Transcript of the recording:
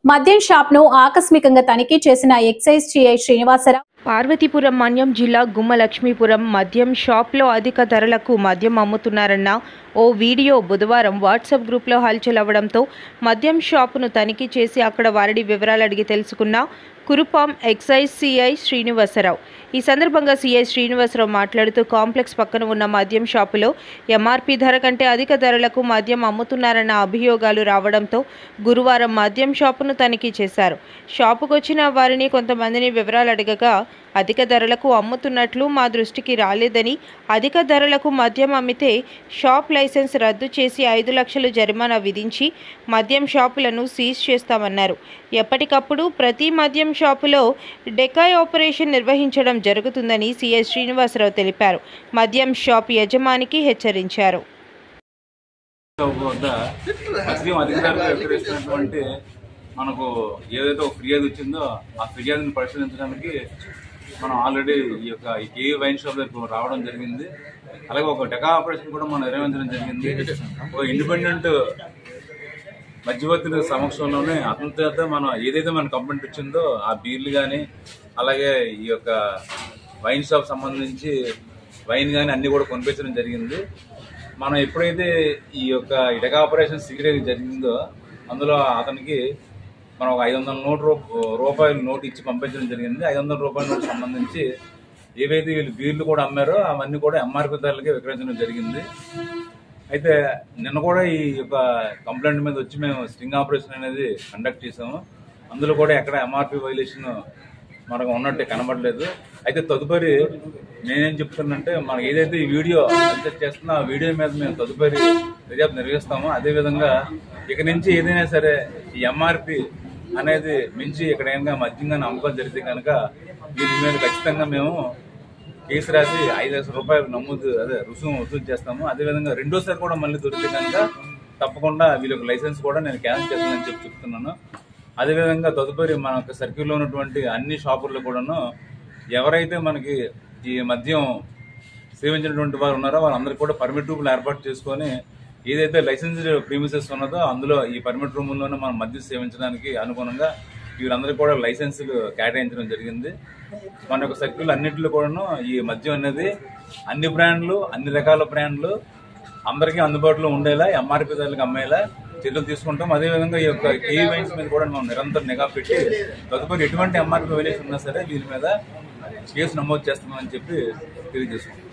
మద్యం షాప్ను ఆకస్మికంగా తనిఖీ చేసిన ఎక్సైజ్ సిఐ శ్రీనివాసరావు పార్వతీపురం మన్యం జిల్లా గుమ్మలక్ష్మీపురం మద్యం షాప్లో అధిక ధరలకు మద్యం అమ్ముతున్నారన్న ఓ వీడియో బుధవారం వాట్సాప్ గ్రూప్లో హల్చల్ అవ్వడంతో మద్యం షాపును తనిఖీ చేసి అక్కడ వారి వివరాలు అడిగి తెలుసుకున్న కురుపాం ఎక్సైజ్ సిఐ శ్రీనివాసరావు. ఈ సందర్భంగా సిఐ శ్రీనివాసరావు మాట్లాడుతూ కాంప్లెక్స్ పక్కన ఉన్న మద్యం షాపులో ఎంఆర్పీ ధర కంటే అధిక ధరలకు మద్యం అమ్ముతున్నారన్న అభియోగాలు రావడంతో గురువారం మద్యం షాపును తనిఖీ చేశారు. షాపుకు వచ్చిన వారిని కొంతమందిని వివరాలు అడగగా అధిక ధరలకు అమ్ముతున్నట్లు మా దృష్టికి రాలేదని, అధిక ధరలకు మద్యం అమ్మితే షాప్ లైసెన్స్ రద్దు చేసి 5 లక్షలు జరిమానా విధించి మద్యం షాపులను సీజ్ చేస్తామన్నారు. ఎప్పటికప్పుడు ప్రతి మద్యం షాపులో డెకాయ్ ఆపరేషన్ నిర్వహించడం జరుగుతుందని సిఐ శ్రీనివాసరావు తెలిపారు. మద్యం షాప్ యజమానికి హెచ్చరించారు. మనకు ఏదైతే ఒక ఫిర్యాదు వచ్చిందో ఆ ఫిర్యాదుని పరిశీలించడానికి మనం ఆల్రెడీ ఈ యొక్క కేవీ వైన్ షాప్ దగ్గర రావడం జరిగింది. అలాగే ఒక డెకా ఆపరేషన్ కూడా మనం నిర్వహించడం జరిగింది. ఒక ఇండిపెండెంట్ మధ్యవర్తుల సమక్షంలోనే అతని చేత మనం ఏదైతే మన కంప్లైంట్ వచ్చిందో ఆ బీర్లు కానీ అలాగే ఈ యొక్క వైన్ షాప్ సంబంధించి వైన్ కానీ అన్ని కూడా కొనిపించడం జరిగింది. మనం ఎప్పుడైతే ఈ యొక్క డెకా ఆపరేషన్ సీక్రెట్ జరిగిందో అందులో అతనికి మనం ఒక 500 రూపాయలు నోటు ఇచ్చి పంపించడం జరిగింది. 500 రూపాయల నోటు సంబంధించి ఏవైతే వీళ్ళు బీర్లు కూడా అమ్మారో అవన్నీ కూడా ఎంఆర్పీ ధరలకే విక్రయించడం జరిగింది. అయితే నిన్న కూడా ఈ యొక్క కంప్లైంట్ మీద వచ్చి మేము స్టింగ్ ఆపరేషన్ అనేది కండక్ట్ చేసాము. అందులో కూడా ఎక్కడ ఎంఆర్పీ వైలేషన్ మనకు ఉన్నట్టే కనబడలేదు. అయితే తదుపరి నేనేం చెప్తున్నానంటే మనకి ఏదైతే ఈ వీడియో అడ్జస్ట్ చేస్తున్నా ఆ వీడియో మీద మేము తదుపరి దర్యాప్తు నిర్వహిస్తాము. అదేవిధంగా ఇక నుంచి ఏదైనా సరే ఈ ఎంఆర్పీ అనేది మించి ఎక్కడైనా మద్యంగా అమ్మకం జరిగితే కనుక వీటి మీద ఖచ్చితంగా మేము కేసు రాసి 5 లక్షల రూపాయలు రుసుము వసూలు చేస్తాము. అదేవిధంగా రెండోసారి కూడా మళ్ళీ దొరికితే కనుక తప్పకుండా వీళ్ళకి లైసెన్స్ కూడా నేను క్యాన్సిల్ చేస్తానని చెప్తున్నాను. అదేవిధంగా తదుపరి మన యొక్క సర్కిల్లో ఉన్నటువంటి అన్ని షాపుల్లో కూడాను ఎవరైతే మనకి ఈ మద్యం సేవించినటువంటి వారు ఉన్నారో వాళ్ళందరికీ కూడా పర్మిట్ రూమ్లు ఏర్పాటు చేసుకొని ఏదైతే లైసెన్స్డ్ ప్రీమిసెస్ ఉన్నదో అందులో ఈ పర్మిట్ రూముల్లోనే మనం మద్యం సేవించడానికి అనుగుణంగా వీరందరికీ కూడా లైసెన్సులు కేటాయించడం జరిగింది. మన యొక్క సర్కిల్ అన్నింటిలో కూడాను ఈ మద్యం అనేది అన్ని బ్రాండ్లు అన్ని రకాల బ్రాండ్లు అందరికీ అందుబాటులో ఉండేలా ఎంఆర్పీ ధరలకు అమ్మేలా చర్యలు తీసుకుంటాం. అదేవిధంగా ఈ యొక్క కేవీ వైన్స్ మీద కూడా మనం నిరంతరం నిఘా పెట్టి తదుపరి ఎటువంటి ఎంఆర్పీ వైలేషన్ ఉన్నా సరే వీరి మీద కేసు నమోదు చేస్తామని చెప్పి తెలియజేసుకుంటాం.